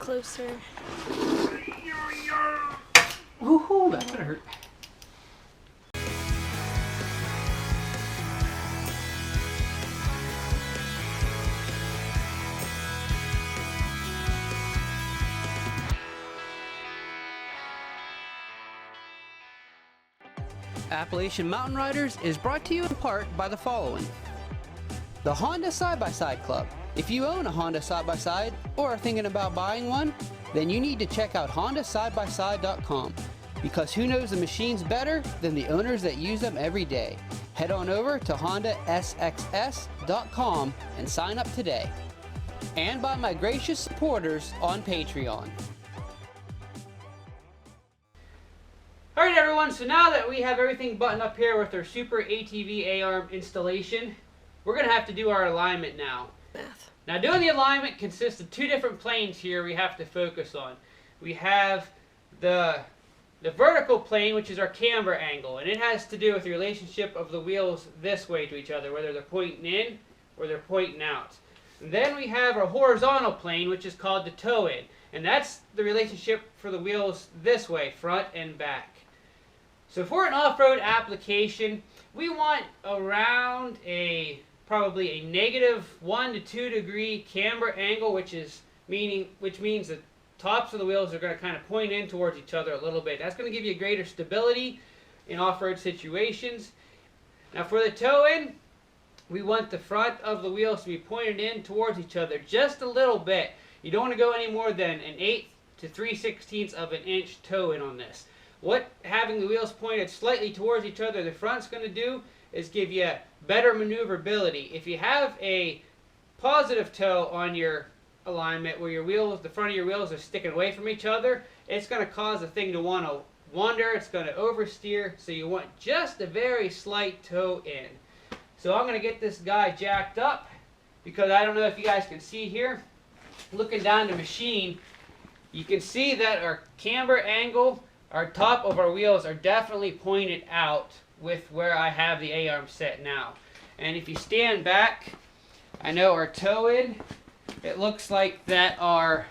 closer. Woohoo, that's gonna hurt. Appalachian Mountain Riders is brought to you in part by the following. The Honda Side-by-Side Club. If you own a Honda Side-by-Side or are thinking about buying one, then you need to check out HondaSideBySide.com, because who knows the machines better than the owners that use them every day. Head on over to HondaSXS.com and sign up today. And by my gracious supporters on Patreon. Alright everyone, so now that we have everything buttoned up here with our SuperATV A-arm installation, we're going to have to do our alignment now. Math. Now doing the alignment consists of two different planes here we have to focus on. We have the vertical plane, which is our camber angle, and it has to do with the relationship of the wheels this way to each other, whether they're pointing in or they're pointing out. And then we have our horizontal plane, which is called the toe in, and that's the relationship for the wheels this way, front and back. So for an off-road application, we want around probably a -1 to 2 degree camber angle, which means the tops of the wheels are going to kind of point in towards each other a little bit. That's going to give you greater stability in off-road situations. Now for the toe in, we want the front of the wheels to be pointed in towards each other just a little bit. You don't want to go any more than 1/8 to 3/16 of an inch toe in on this. What having the wheels pointed slightly towards each other the front's going to do is give you better maneuverability. If you have a positive toe on your alignment where the front of your wheels are sticking away from each other, it's going to cause the thing to want to wander, it's going to oversteer, so you want just a very slight toe in. So I'm going to get this guy jacked up, because I don't know if you guys can see here, looking down the machine, you can see that our camber angle, our top of our wheels are definitely pointed out with where I have the A-arm set now. And if you stand back, I know our toe in, it looks like that our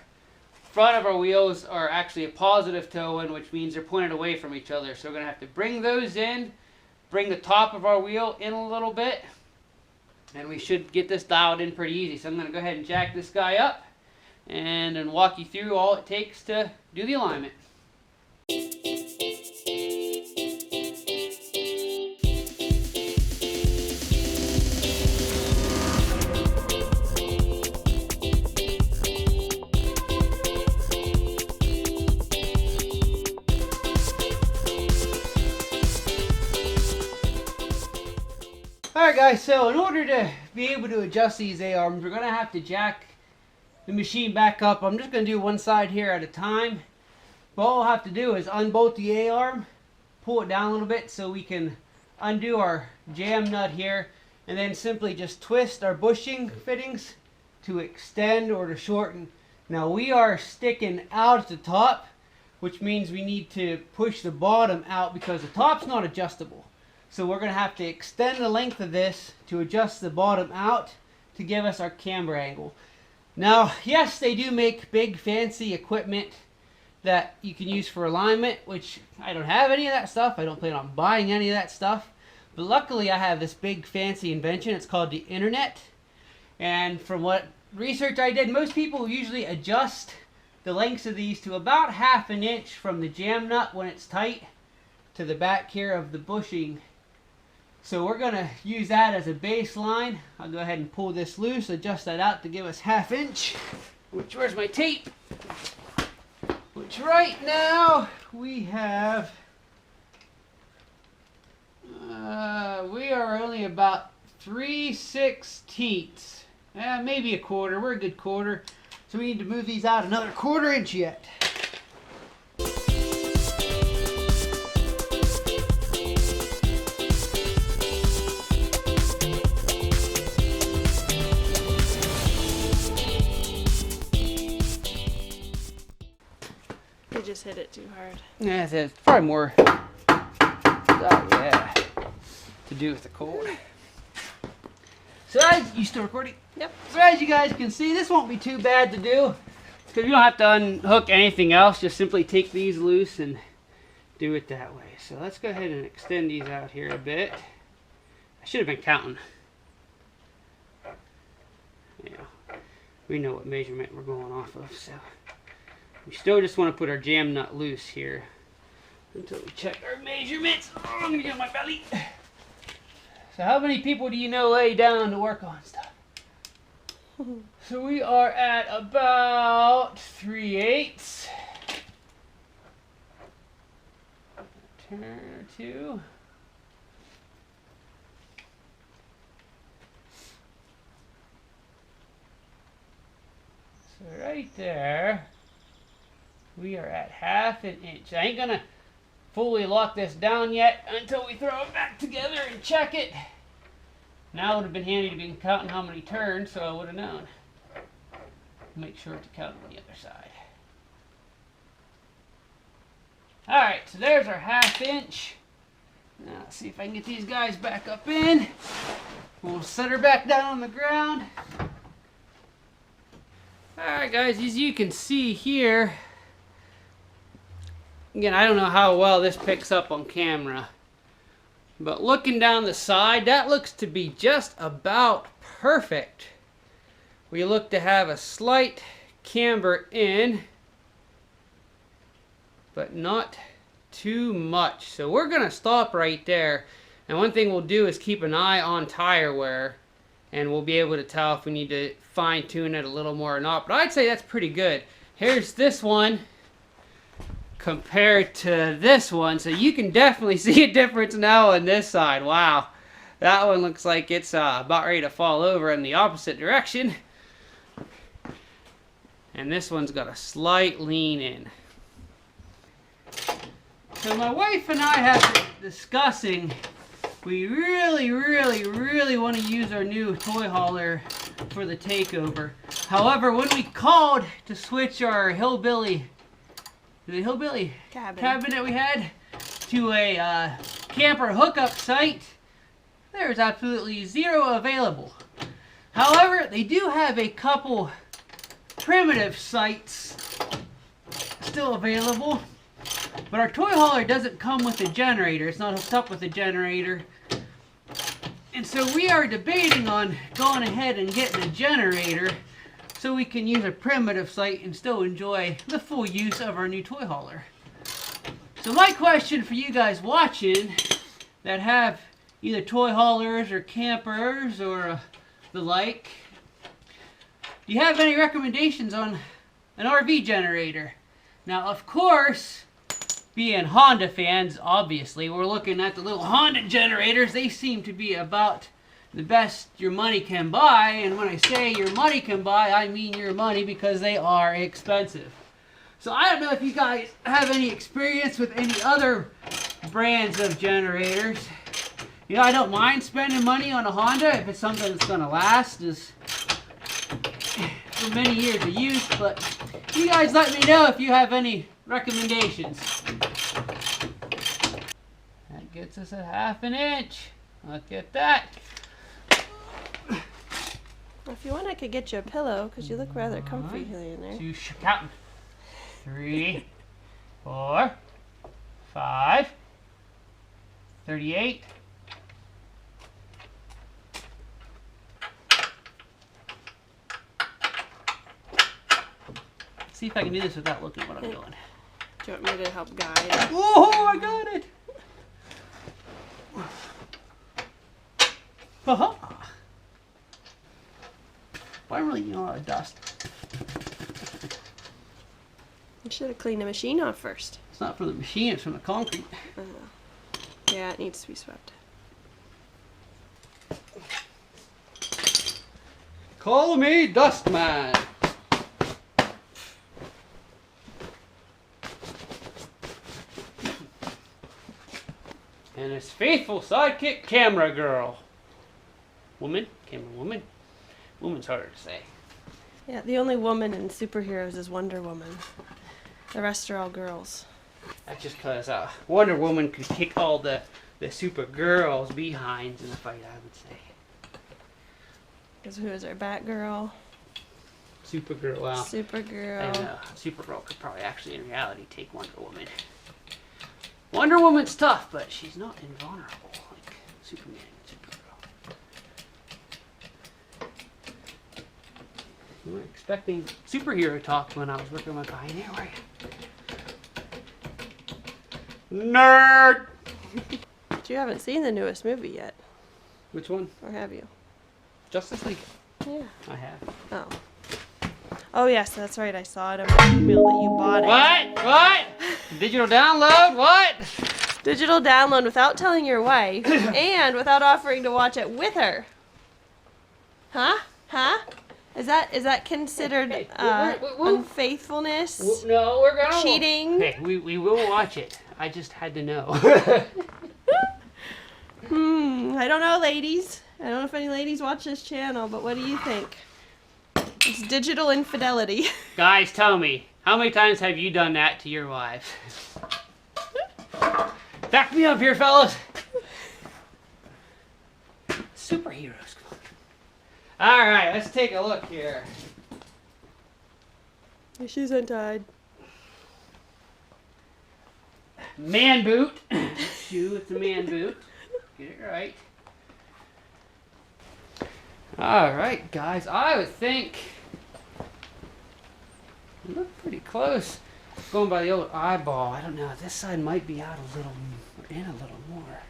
front of our wheels are actually a positive toe in, which means they're pointed away from each other. So we're going to have to bring those in, bring the top of our wheel in a little bit, and we should get this dialed in pretty easy. So I'm going to go ahead and jack this guy up and then walk you through all it takes to do the alignment. Alright guys, so in order to be able to adjust these A-arms, we're going to have to jack the machine back up. I'm just going to do one side here at a time. But all we'll have to do is unbolt the A-arm, pull it down a little bit so we can undo our jam nut here, and then simply just twist our bushing fittings to extend or to shorten. Now we are sticking out at the top, which means we need to push the bottom out because the top's not adjustable. So we're going to have to extend the length of this to adjust the bottom out to give us our camber angle. Now, yes, they do make big fancy equipment that you can use for alignment, which I don't have any of that stuff. I don't plan on buying any of that stuff. But luckily I have this big fancy invention. It's called the internet. And from what research I did, most people usually adjust the lengths of these to about 1/2 inch from the jam nut when it's tight to the back here of the bushing. So we're going to use that as a baseline. I'll go ahead and pull this loose, adjust that out to give us 1/2 inch. Where's my tape? Which right now we have, we are only about 3/16, maybe a quarter. We're a good quarter. So we need to move these out another 1/4 inch yet. You just hit it too hard. Yeah, it's probably more, to do with the cord. So as you still recording? Yep. So as you guys can see, this won't be too bad to do. because you don't have to unhook anything else. Just simply take these loose and do it that way. So let's go ahead and extend these out here a bit. I should have been counting. Yeah, we know what measurement we're going off of, so we still just want to put our jam nut loose here until we check our measurements. Oh, I'm gonna get on my belly. So how many people do you know lay down to work on stuff? So we are at about 3/8. Turn or two. So right there, we are at 1/2 inch. I ain't gonna fully lock this down yet until we throw it back together and check it. Now it would have been handy to be counting how many turns, so I would have known. Make sure to count on the other side. Alright, so there's our 1/2 inch. Now let's see if I can get these guys back up in. We'll set her back down on the ground. Alright guys, as you can see here, again, I don't know how well this picks up on camera, but looking down the side, that looks to be just about perfect. We look to have a slight camber in, but not too much. So we're going to stop right there. And one thing we'll do is keep an eye on tire wear, and we'll be able to tell if we need to fine tune it a little more or not. But I'd say that's pretty good. Here's this one compared to this one, so you can definitely see a difference now on this side. Wow, that one looks like it's about ready to fall over in the opposite direction, and this one's got a slight lean in. So my wife and I have been discussing, we really want to use our new toy hauler for the takeover. However, when we called to switch our hillbilly cabin that we had to a camper hookup site, there's absolutely zero available. However, they do have a couple primitive sites still available, but our toy hauler doesn't come with a generator. It's not hooked up with a generator, and so we are debating on going ahead and getting a generator so we can use a primitive site and still enjoy the full use of our new toy hauler. So my question for you guys watching that have either toy haulers or campers or the like, do you have any recommendations on an RV generator? Now, of course, being Honda fans, obviously, we're looking at the little Honda generators. They seem to be about the best your money can buy, and when I say your money can buy, I mean your money, because they are expensive. So I don't know if you guys have any experience with any other brands of generators. You know, I don't mind spending money on a Honda if it's something that's going to last for many years of use, but you guys let me know if you have any recommendations. That gets us at 1/2 inch. Look at that. If you want, I could get you a pillow, because you look rather comfy laying there. 2, counting. 3, 4, 5, 38. See if I can do this without looking at what I'm doing. Do you want me to help guide? Oh, I got it! Uh-huh. Well, I'm really getting a lot of dust. You should have cleaned the machine off first. It's not from the machine, it's from the concrete. Yeah, it needs to be swept. Call me Dustman. And his faithful sidekick, Camera Girl. Woman? Camera Woman? Woman's harder to say. Yeah, the only woman in superheroes is Wonder Woman. The rest are all girls. That's just because Wonder Woman could kick all the Supergirls' behinds in a fight, I would say. Because who is our Batgirl? Supergirl. Wow. I Supergirl. don't know. Supergirl could probably actually, in reality, take Wonder Woman. Wonder Woman's tough, but she's not invulnerable like Superman and Supergirl. You weren't expecting superhero talk when I was working on my Pioneer, were you? Nerd! But you haven't seen the newest movie yet, Which one? or have you? Justice League. Yeah. I have. Oh. Oh yes, that's right. I saw it on my email that you bought it. What? What? Digital download? What? Digital download without telling your wife and without offering to watch it with her. Huh? Huh? Is that considered Hey, unfaithfulness? No, we're gonna Cheating? Hey, we will watch it. I just had to know. I don't know, ladies. I don't know if any ladies watch this channel, but what do you think? It's digital infidelity. Guys, tell me, how many times have you done that to your wives? Back me up here, fellas. Superheroes. All right, let's take a look here. She's untied. Man boot. Shoe, it's a man boot. Get it right. All right, guys, I would think we look pretty close. Going by the old eyeball, I don't know. This side might be out a little, or in a little more.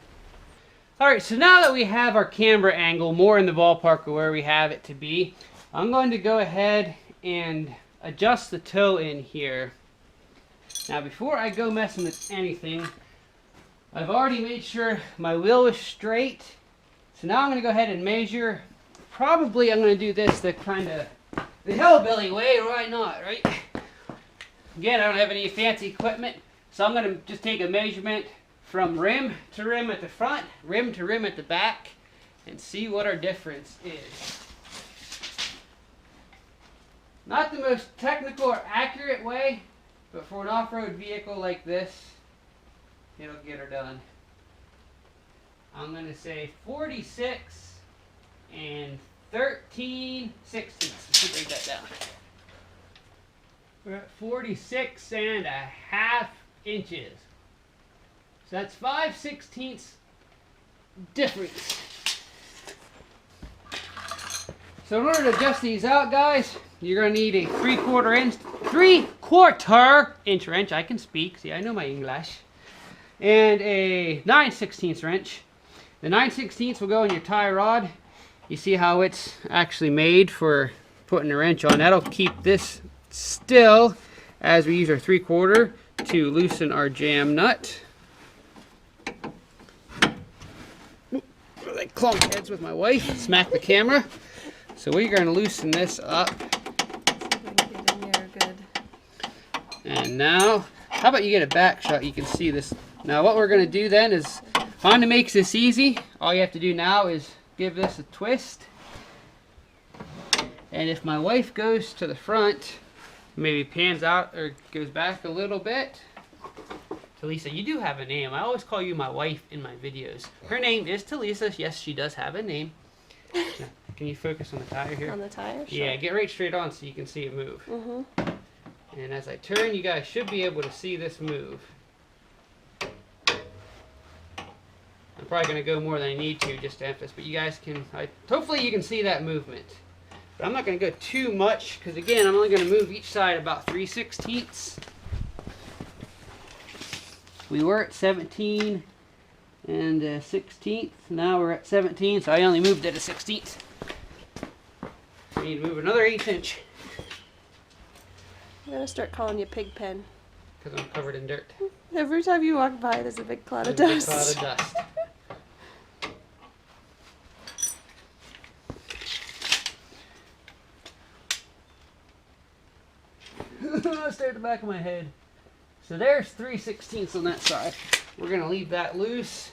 All right, so now that we have our camera angle more in the ballpark of where we have it to be, I'm going to go ahead and adjust the toe in here. Now, before I go messing with anything, I've already made sure my wheel is straight. So now I'm going to go ahead and measure. Probably I'm going to do this the kind of the hillbilly way, or why not, right? Again, I don't have any fancy equipment, so I'm going to just take a measurement from rim to rim at the front, rim to rim at the back, and see what our difference is. Not the most technical or accurate way, but for an off-road vehicle like this, it'll get her done. I'm going to say 46 and 13/16. Let's break that down. We're at 46 and a half inches. So that's 5/16 difference. So in order to adjust these out, guys, you're going to need a 3/4 inch wrench. I can speak. See, I know my English. And a 9/16 wrench. The 9/16 will go in your tie rod. You see how it's actually made for putting a wrench on. That'll keep this still as we use our 3/4 to loosen our jam nut. I clunk heads with my wife, smack the camera. So we're going to loosen this up. And now, how about you get a back shot? You can see this. Now what we're going to do then is, Honda makes this easy. All you have to do now is give this a twist. And if my wife goes to the front, maybe pans out or goes back a little bit. Talisa, you do have a name. I always call you my wife in my videos. Her name is Talisa. Yes, she does have a name. Now, can you focus on the tire here? On the tire? Sure. Yeah, get right straight on so you can see it move. Mm-hmm. And as I turn, you guys should be able to see this move. I'm probably going to go more than I need to just to emphasize, but you guys can, hopefully you can see that movement. But I'm not going to go too much, because again, I'm only going to move each side about 3/16. We were at 17 and 16th. Now we're at 17, so I only moved it a 16th. I need to move another 1/8 inch. I'm gonna start calling you Pigpen. Because I'm covered in dirt. Every time you walk by, there's a big cloud of There's a dust. big cloud of dust. Stay at the back of my head. So there's 3/16 on that side. We're going to leave that loose.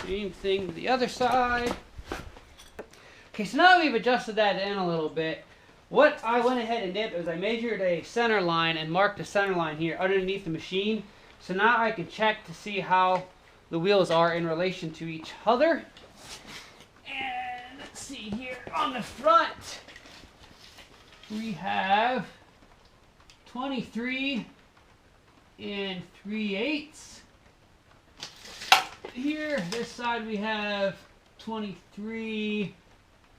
Same thing to the other side. Okay, so now we've adjusted that in a little bit. What I went ahead and did was I measured a center line and marked the center line here underneath the machine. So now I can check to see how the wheels are in relation to each other. And let's see here on the front. we have 23 3/8. Here, this side we have 23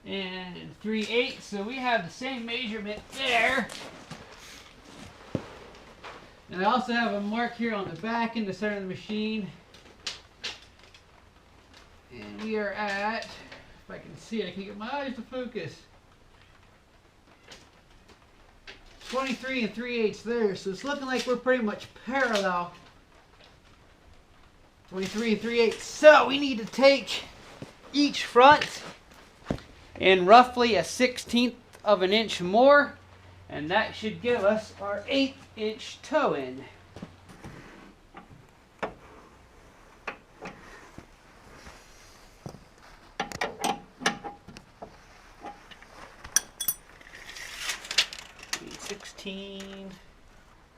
3/8. So we have the same measurement there. And I also have a mark here on the back in the center of the machine. And we are at, if I can see, I can get my eyes to focus. 23 3/8 there, so it's looking like we're pretty much parallel. 23 3/8. So we need to take each front and roughly a 1/16 of an inch more, and that should give us our 1/8 toe in.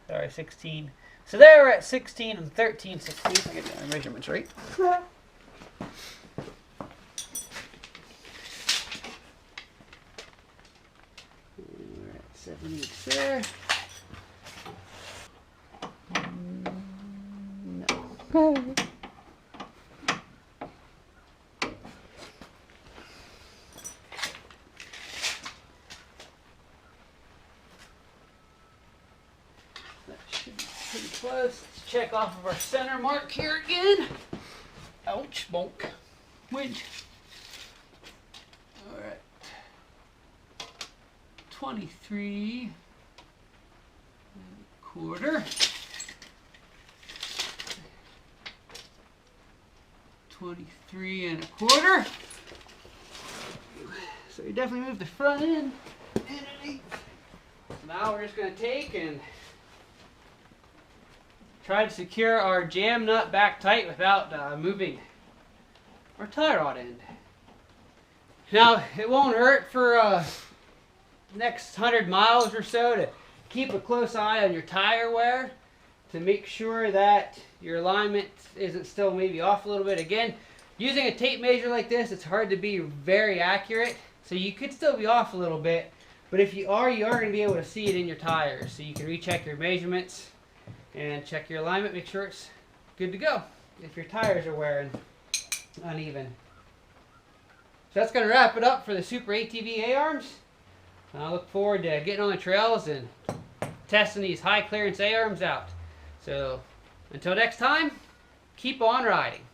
Sorry, 16. So there we're at 16 and 13/16. I get my measurements right. We're at 7/8 there. No. Pretty close. Let's check off of our center mark here again. Ouch, bonk. Winch. Alright. 23 1/4. 23 1/4. So you definitely move the front end underneath. Now we're just going to take and try to secure our jam nut back tight without moving our tie rod end. Now, it won't hurt for next 100 miles or so to keep a close eye on your tire wear to make sure that your alignment isn't still maybe off a little bit. Again, using a tape measure like this, it's hard to be very accurate, so you could still be off a little bit, but if you are going to be able to see it in your tires, so you can recheck your measurements and check your alignment, make sure it's good to go if your tires are wearing uneven. So that's going to wrap it up for the SuperATV A-arms. I look forward to getting on the trails and testing these high clearance A-arms out. So until next time, keep on riding.